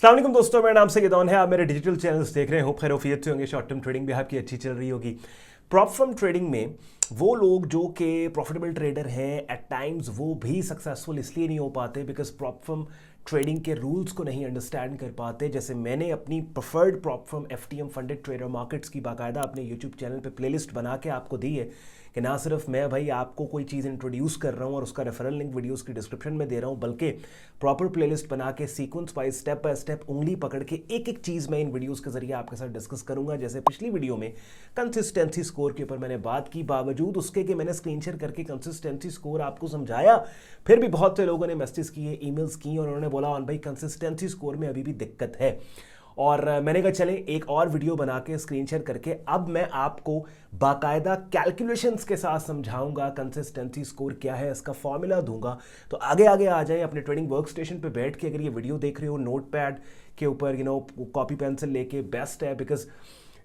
अस्सलाम वालेकुम दोस्तों, मेरा नाम सैयद है। आप मेरे डिजिटल चैनल्स देख रहे हैं। होप खैरियत से होंगे। शॉर्ट टर्म ट्रेडिंग भी आपकी अच्छी चल रही होगी। प्रॉप फर्म ट्रेडिंग में वो लोग जो कि प्रॉफिटेबल ट्रेडर हैं, एट टाइम्स वो भी सक्सेसफुल इसलिए नहीं हो पाते बिकॉज प्रॉप फर्म ट्रेडिंग के रूल्स को नहीं अंडरस्टैंड कर पाते। जैसे मैंने अपनी preferred prop firm FTM funded trader markets की बाकायदा अपने यूट्यूब चैनल पे प्लेलिस्ट बना के आपको दी है कि ना सिर्फ मैं भाई आपको कोई चीज़ इंट्रोड्यूस कर रहा हूँ और उसका रेफरल लिंक वीडियोस की डिस्क्रिप्शन में दे रहा हूँ, बल्कि प्रॉपर प्लेलिस्ट बना के sequence wise step by step उंगली पकड़ के एक एक चीज़ मैं इन वीडियोस के जरिए आपके साथ डिस्कस करूंगा। जैसे पिछली वीडियो में कंसिस्टेंसी स्कोर के ऊपर मैंने बात की, बावजूद उसके कि मैंने स्क्रीन शेयर करके कंसिस्टेंसी स्कोर आपको समझाया, फिर भी बहुत से लोगों ने मैसेज किए, ईमेल्स की और उन्होंने बोला भाई कंसिस्टेंसी स्कोर में अभी भी दिक्कत है। और मैंने कहा चलें एक और वीडियो बना के स्क्रीन शेयर करके अब मैं आपको बाकायदा कैलकुलेशंस के साथ समझाऊंगा कंसिस्टेंसी स्कोर क्या है, इसका फॉर्मूला दूंगा। तो आगे आगे आ जाए अपने ट्रेडिंग वर्क स्टेशन पर बैठ के। अगर ये वीडियो देख रहे हो नोट पैड के ऊपर कॉपी पेंसिल लेके बेस्ट है, बिकॉज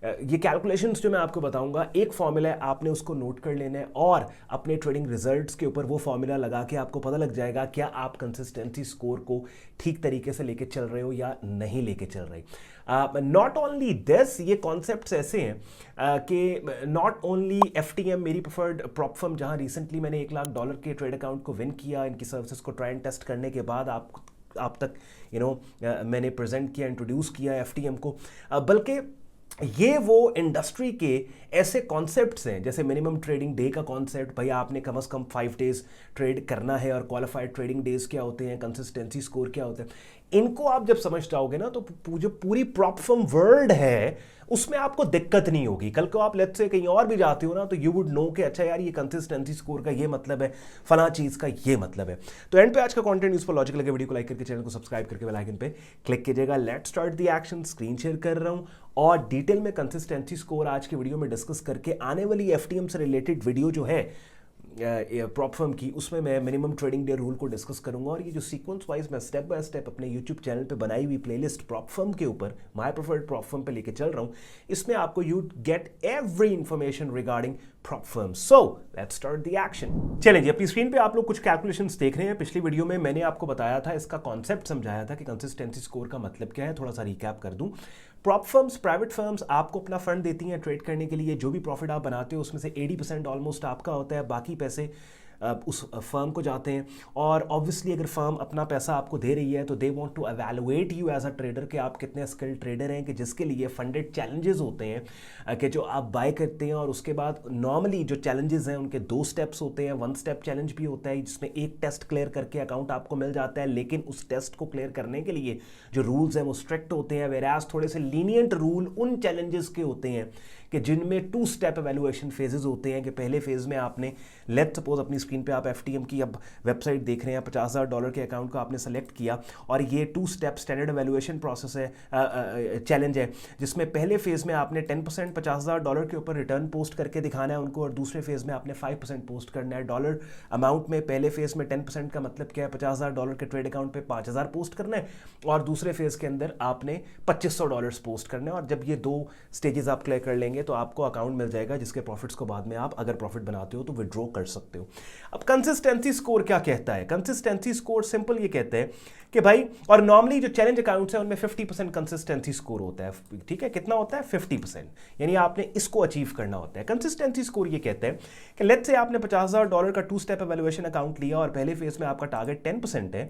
ये कैलकुलेशंस जो मैं आपको बताऊंगा एक फॉर्मूला है, आपने उसको नोट कर लेना है और अपने ट्रेडिंग रिजल्ट्स के ऊपर वो फॉर्मूला लगा के आपको पता लग जाएगा क्या आप कंसिस्टेंसी स्कोर को ठीक तरीके से लेके चल रहे हो या नहीं लेके चल रहे। नॉट ओनली दिस, ये कॉन्सेप्ट्स ऐसे हैं कि नॉट ओनली एफटीएम मेरी प्रेफर्ड प्रॉप फर्म जहां रिसेंटली मैंने $1 लाख के ट्रेड अकाउंट को विन किया, इनकी सर्विसेज को ट्राई एंड टेस्ट करने के बाद आप तक मैंने प्रेजेंट किया, इंट्रोड्यूस किया एफटीएम को, बल्कि ये वो इंडस्ट्री के ऐसे कॉन्सेप्ट्स हैं जैसे मिनिमम ट्रेडिंग डे का कॉन्सेप्ट, भाई आपने कम से कम 5 डेज ट्रेड करना है, और क्वालिफाइड ट्रेडिंग डेज क्या होते हैं, कंसिस्टेंसी स्कोर क्या होते हैं। इनको आप जब समझ जाओगे ना तो जो पूरी प्रॉप फर्म वर्ल्ड है उसमें आपको दिक्कत नहीं होगी। कल को आप लेट्स से कहीं और भी जाते हो ना तो यू वुड नो कि अच्छा यार ये कंसिस्टेंसी स्कोर का ये मतलब है, फला चीज़ का ये मतलब है। तो एंड पे आज का कंटेंट यूजफुल लॉजिक लगे, वीडियो को लाइक करके चैनल को सब्सक्राइब करके बेल आइकन पे क्लिक कीजिएगा। Let's start the action. Screen share कर रहा हूँ और डिटेल में कंसिस्टेंसी स्कोर आज की वीडियो में डिस्कस करके आने वाली एफटीएम से रिलेटेड वीडियो जो है प्रॉप फर्म की, उसमें मैं मिनिमम ट्रेडिंग डे रूल को डिस्कस करूंगा। और ये जो सीक्वेंस वाइज मैं स्टेप बाय स्टेप अपने यूट्यूब चैनल पे बनाई हुई प्लेलिस्ट प्रॉप फर्म के ऊपर माय प्रेफर्ड प्रॉप फर्म पे लेके चल रहा हूं, इसमें आपको you get every information regarding prop firm. So let's start the action. चलें जी, अपनी स्क्रीन पे आप लोग कुछ कैलकुलेशंस देख रहे हैं। पिछली वीडियो में मैंने आपको बताया था, इसका कॉन्सेप्ट समझाया था कि कंसिस्टेंसी स्कोर का मतलब क्या है। थोड़ा सा रिकैप कर दूं। प्रॉप फर्म्स, प्राइवेट फर्म्स आपको अपना फंड देती हैं ट्रेड करने के लिए। जो भी प्रॉफिट आप बनाते हो उसमें से 80% ऑलमोस्ट आपका होता है, बाकी पैसे उस फर्म को जाते हैं। और ऑब्वियसली अगर फर्म अपना पैसा आपको दे रही है तो they want to evaluate you as a trader कि आप कितने स्किल्ड ट्रेडर हैं, कि जिसके लिए फंडेड चैलेंजेस होते हैं कि जो आप बाय करते हैं। और उसके बाद नॉर्मली जो चैलेंजेस हैं उनके 2 स्टेप्स होते हैं। 1 स्टेप चैलेंज भी होता है जिसमें एक टेस्ट क्लियर करके अकाउंट आपको मिल जाता है, लेकिन उस टेस्ट को क्लियर करने के लिए जो रूल्स हैं वो स्ट्रिक्ट होते हैं। वेराज थोड़े से लीनियंट रूल उन चैलेंजेस के होते हैं कि जिनमें 2 स्टेप एवेलुएशन फेजेस होते हैं। कि पहले फेज में आपने लेट्स सपोज अपनी स्क्रीन पे आप एफटीएम की अब वेबसाइट देख रहे हैं, $50,000 के अकाउंट को आपने सेलेक्ट किया और ये 2 स्टेप स्टैंडर्ड एवेलुएशन प्रोसेस है, चैलेंज है, जिसमें पहले फेज में आपने 10% $50,000 के ऊपर रिटर्न पोस्ट करके दिखाना है उनको, और दूसरे फेज में आपने 5% पोस्ट करना है। डॉलर अमाउंट में पहले फेज में 10% का मतलब क्या है, $50,000 के ट्रेड अकाउंट पे 5,000 पोस्ट करना है, और दूसरे फेज के अंदर आपने $2,500 पोस्ट करना है। और जब ये 2 स्टेजेस आप क्लियर कर लेंगे तो आपको अकाउंट मिल जाएगा जिसके प्रॉफिट्स को बाद में आप अगर प्रॉफिट बनाते हो तो विड्रॉ कर सकते हो। अब कंसिस्टेंसी स्कोर क्या कहता है? कंसिस्टेंसी स्कोर सिंपल ये कहते हैं कि भाई, और नॉर्मली जो चैलेंज अकाउंट्स हैं उनमें 50% कंसिस्टेंसी स्कोर होता है। ठीक है, कितना होता है? 50%, यानी आपने इसको अचीव करना होता है। कंसिस्टेंसी स्कोर ये कहते हैं कि लेट्स से आपने $50,000 का 2 स्टेप एवेलुएशन अकाउंट लिया और पहले फेज में आपका टारगेट 10% है,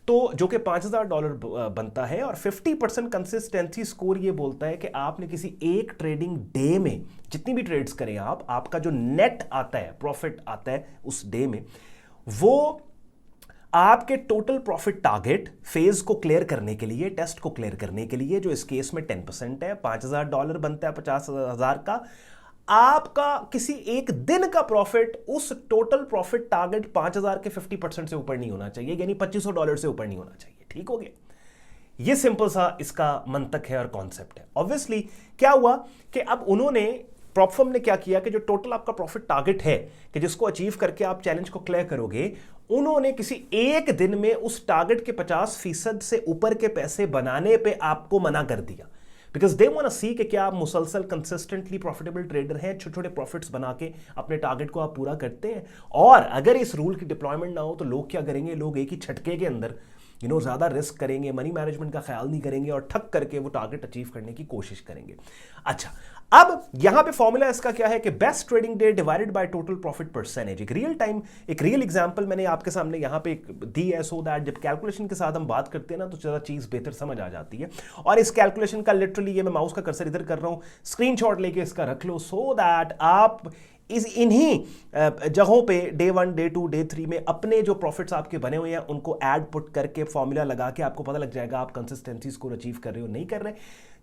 तो जो कि $5,000 बनता है, और 50% कंसिस्टेंसी स्कोर ये बोलता है कि आपने किसी एक ट्रेडिंग डे में जितनी भी ट्रेड्स करें आपका जो नेट आता है, प्रॉफिट आता है उस डे में, वो आपके टोटल प्रॉफिट टारगेट फेज को क्लियर करने के लिए, टेस्ट को क्लियर करने के लिए, जो इस केस में 10% है, $5,000 बनता है 50,000 का, आपका किसी एक दिन का प्रॉफिट उस टोटल प्रॉफिट टारगेट 5,000 के 50% से ऊपर नहीं होना चाहिए, यानी $2,500 से ऊपर नहीं होना चाहिए। ठीक हो गया? ये सिंपल सा इसका मंतक है और कॉन्सेप्ट है। ऑब्वियसली क्या हुआ कि अब उन्होंने, प्रॉप फर्म ने क्या किया कि जो टोटल आपका प्रॉफिट टारगेट है कि जिसको अचीव करके आप चैलेंज को क्लियर करोगे, उन्होंने किसी एक दिन में उस टारगेट के 50% से ऊपर के पैसे बनाने पे आपको मना कर दिया। बिकॉज दे वांट टू सी कि क्या आप मुसलसल कंसिस्टेंटली प्रॉफिटेबल ट्रेडर हैं, छोटे छोटे प्रॉफिट्स बना के अपने टारगेट को आप पूरा करते हैं। और अगर इस रूल की डिप्लॉयमेंट ना हो तो लोग क्या करेंगे, लोग एक ही झटके के अंदर ज़्यादा रिस्क करेंगे, मनी मैनेजमेंट का ख्याल नहीं करेंगे और ठग करके वो टारगेट अचीव करने की कोशिश करेंगे। अच्छा, अब यहां पे फॉर्मूला इसका क्या है कि best trading day divided by total profit percentage. एक रियल एग्जांपल मैंने आपके सामने यहां पे दी है, सो दैट जब कैलकुलेशन के साथ हम बात करते हैं ना तो ज़रा चीज़ बेहतर समझ आ जाती है। और इस कैलकुलेशन का लिटरली, ये मैं माउस का कर्सर इधर कर रहा हूं, स्क्रीनशॉट लेके इसका रख लो, सो दैट आप इन्हीं जगहों पे डे 1, डे 2, डे 3 में अपने जो प्रॉफिट्स आपके बने हुए हैं उनको ऐड पुट करके फॉर्मूला लगा के आपको पता लग जाएगा आप कंसिस्टेंसी स्कोर अचीव कर रहे हो नहीं कर रहे।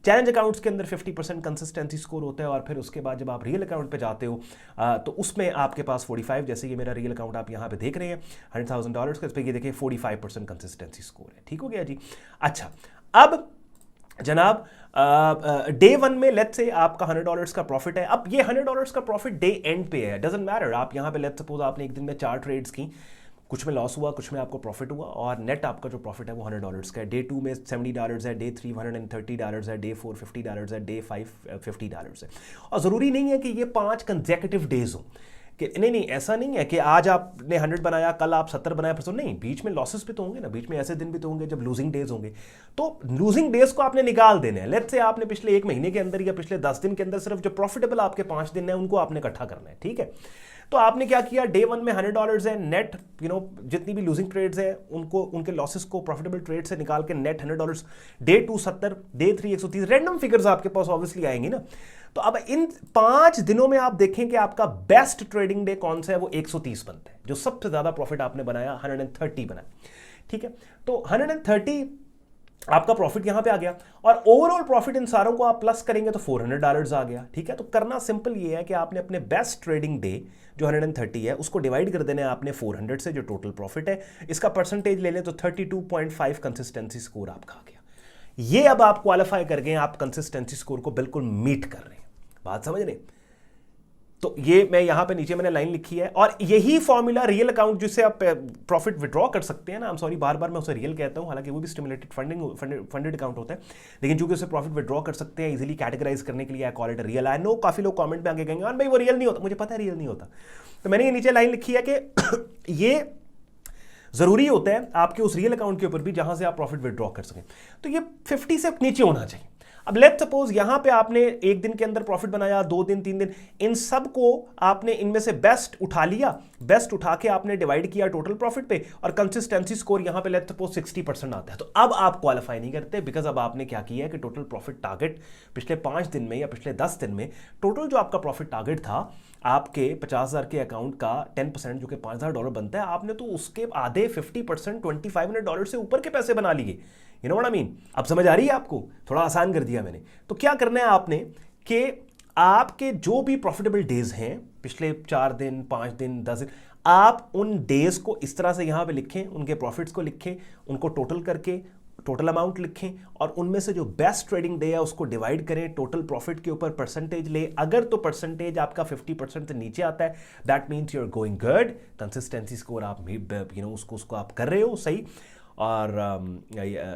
चैलेंज अकाउंट्स के अंदर 50% कंसिस्टेंसी स्कोर होता है और फिर उसके बाद जब आप रियल अकाउंट पे जाते हो तो उसमें आपके पास 45, जैसे ये मेरा रियल अकाउंट आप यहाँ पे देख रहे हैं $100,000 का, इस पर ये देखिए 45% कंसिस्टेंसी स्कोर है। ठीक हो गया जी। अच्छा, अब जनाब डे 1 में लेट्स से आपका $100 का प्रॉफिट है। अब ये $100 का प्रॉफिट डे एंड पे है, डजंट मैटर। आप यहाँ पे लेट्स सपोज आपने एक दिन में 4 ट्रेड्स की, कुछ में लॉस हुआ, कुछ में आपको प्रॉफिट हुआ और नेट आपका जो प्रॉफिट है वो $100 का है। डे 2 में $70 है, डे 3 $130 है, डे 4 $50 है, डे 5 $50 है। और ज़रूरी नहीं है कि ये 5 कंसेक्यूटिव डेज हो कि नहीं, ऐसा नहीं है कि आज आपने 100 बनाया, कल आप 70 बनाया, परसों नहीं। बीच में लॉसेस भी तो होंगे ना, बीच में ऐसे दिन भी तो होंगे जब लूजिंग डेज होंगे। तो लूजिंग डेज को आपने निकाल देने हैं। लेट्स से आपने पिछले 1 महीने के अंदर या पिछले 10 दिन के अंदर सिर्फ जो प्रॉफिटेबल आपके 5 दिन है उनको आपने इकट्ठा करना है। ठीक है, तो आपने क्या किया, डे 1 में $100 है, नेट जितनी भी लूजिंग ट्रेड्स है उनको, उनके लॉसेस को प्रॉफिटेबल ट्रेड से निकाल के net $100, day 2 70, day 3 130, random figures आपके पास ऑब्वियसली आएंगी ना। तो अब इन 5 दिनों में आप देखें कि आपका बेस्ट ट्रेडिंग डे कौन सा है, वो 130 बनता है। जो सबसे ज्यादा प्रॉफिट आपने बनाया 130 बनाया। ठीक है, तो 130 आपका प्रॉफिट यहां पे आ गया और ओवरऑल प्रॉफिट इन सारों को आप प्लस करेंगे तो $400 आ गया। ठीक है, तो करना सिंपल ये है कि आपने अपने बेस्ट ट्रेडिंग डे जो 130 है उसको डिवाइड कर देना है आपने 400 से, जो टोटल प्रॉफिट है। इसका परसेंटेज ले लें तो 32.5 कंसिस्टेंसी स्कोर आपका आ गया। ये अब आप क्वालिफाई कर गए, आप कंसिस्टेंसी स्कोर को बिल्कुल मीट कर रहे हैं। बात समझ रहे? तो ये मैं यहां पे नीचे मैंने लाइन लिखी है और यही फॉर्मूला रियल अकाउंट जिससे आप प्रॉफिट विड्रॉ कर सकते हैं ना, आई एम सॉरी बार बार मैं उसे रियल कहता हूं, हालांकि वो भी स्टिमुलेटेड फंडेड अकाउंट होता है, लेकिन चूंकि उसे प्रॉफिट विड्रॉ कर सकते हैं इजीली कैटेगराइज करने के लिए, I call it real. I know काफी लोग कमेंट में आगे कहेंगे भाई वो रियल नहीं होता, मुझे पता है रियल नहीं होता। तो मैंने ये नीचे लाइन लिखी है कि ये जरूरी होता है आपके उस रियल अकाउंट के ऊपर भी जहां से आप प्रॉफिट विड्रॉ कर सकें, तो ये 50 से नीचे होना चाहिए। अब लेट्स सपोज यहां पे आपने एक दिन के अंदर प्रॉफिट बनाया, 2 दिन 3 दिन, इन सब को आपने इनमें से बेस्ट उठा लिया, बेस्ट उठा के आपने डिवाइड किया टोटल प्रॉफिट पे और कंसिस्टेंसी स्कोर यहां पे लेट्स सपोज 60% आता है, तो अब आप क्वालिफाई नहीं करते, बिकॉज अब आपने क्या किया है कि टोटल प्रॉफिट टारगेट पिछले 5 दिन में या पिछले 10 दिन में टोटल जो आपका प्रॉफिट टारगेट था आपके 50,000 के अकाउंट का 10% जो कि $5,000 बनता है, आपने तो उसके आधे 50% $2,500 से ऊपर के पैसे बना लिए। You know what I mean? अब समझ आ रही है आपको? थोड़ा आसान कर दिया मैंने। तो क्या करना है आपने कि आपके जो भी प्रॉफिटेबल डेज हैं पिछले 4 दिन 5 दिन 10 दिन, आप उन डेज को इस तरह से यहां पे लिखें, उनके प्रॉफिट्स को लिखें, उनको टोटल करके टोटल अमाउंट लिखें और उनमें से जो बेस्ट ट्रेडिंग डे है उसको डिवाइड करें, टोटल प्रॉफिट के ऊपर परसेंटेज ले। अगर तो परसेंटेज आपका 50% से नीचे आता है, that means you are going good, consistency score आप उसको आप कर रहे हो सही और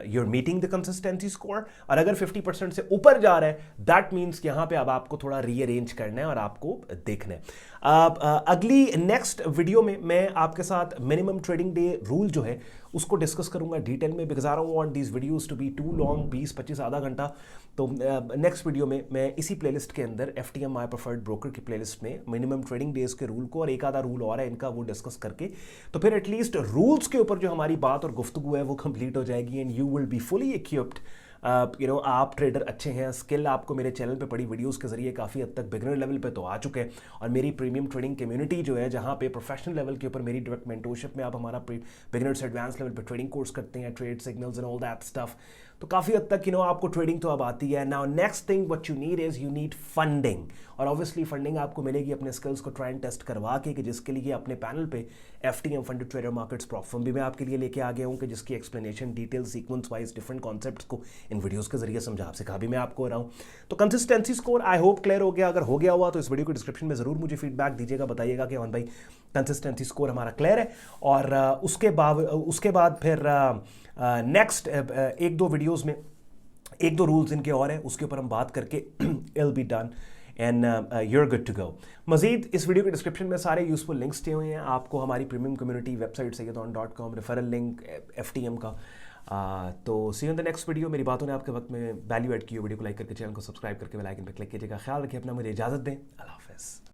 you are meeting the consistency score. और अगर 50% से ऊपर जा रहा है दैट मीन्स यहां पे अब आपको थोड़ा रीअरेंज करना है और आपको देखना है। अगली नेक्स्ट वीडियो में मैं आपके साथ मिनिमम ट्रेडिंग डे रूल जो है उसको डिस्कस करूंगा डिटेल में, because I don't want these videos to be too long, 20-25 आधा घंटा। तो नेक्स्ट वीडियो में मैं इसी प्लेलिस्ट के अंदर FTM माय प्रेफर्ड ब्रोकर की प्लेलिस्ट में मिनिमम ट्रेडिंग डेज के रूल को और एक आधा रूल और है इनका वो डिस्कस करके, तो फिर एटलीस्ट रूल्स के ऊपर जो हमारी बात और गुफ्तगू है वो कंप्लीट हो जाएगी and you will be fully equipped. आप ट्रेडर अच्छे हैं, स्किल आपको मेरे चैनल पे पड़ी वीडियोस के जरिए काफ़ी हद तक बिगिनर लेवल पे तो आ चुके हैं और मेरी प्रीमियम ट्रेडिंग कम्युनिटी जो है जहाँ पे प्रोफेशनल लेवल के ऊपर मेरी डायरेक्ट मेंटोरशिप में आप हमारा बिगिनर से एडवांस लेवल पे ट्रेडिंग कोर्स करते हैं, trade signals and all that stuff, तो काफ़ी हद तक आपको ट्रेडिंग तो अब आती है। Now next thing what you need is you need funding, और ऑब्वियसली फंडिंग आपको मिलेगी अपने स्किल्स को ट्राई एंड टेस्ट करवा के, कि जिसके लिए अपने पैनल पे FTM फंडेड ट्रेडर मार्केट्स प्रॉफर्म भी मैं आपके लिए लेके आ गया हूँ कि जिसकी explanation detail sequence wise different concepts को इन वीडियोस के जरिए समझा सिखा भी मैं आपको रहा हूँ। तो consistency score I hope clear हो गया, अगर हो गया हुआ तो इस वीडियो के डिस्क्रिप्शन में जरूर मुझे फीडबैक दीजिएगा, बताइएगा कि हाँ भाई कंसिस्टेंसी स्कोर हमारा क्लियर है। और उसके बाद फिर नेक्स्ट 1-2 वीडियोज़ में 1-2 रूल्स इनके और हैं, उसके ऊपर हम बात करके I'll be done and you're good to go. मजीद इस वीडियो के डिस्क्रिप्शन में सारे यूजफुल लिंक्स दिए हुए हैं, आपको हमारी प्रीमियम कम्युनिटी वेबसाइट सैयदौन.com, रेफरल लिंक FTM का, तो see you in the next video. मेरी बातों ने आपके वक्त में वैल्यू ऐड की हो, वीडियो को लाइक करके चैनल को सब्सक्राइब करके बेल आइकन पर क्लिक कीजिएगा। ख्याल रखिए अपना, मुझे इजाज़त दें। अल्लाह हाफ़िज़।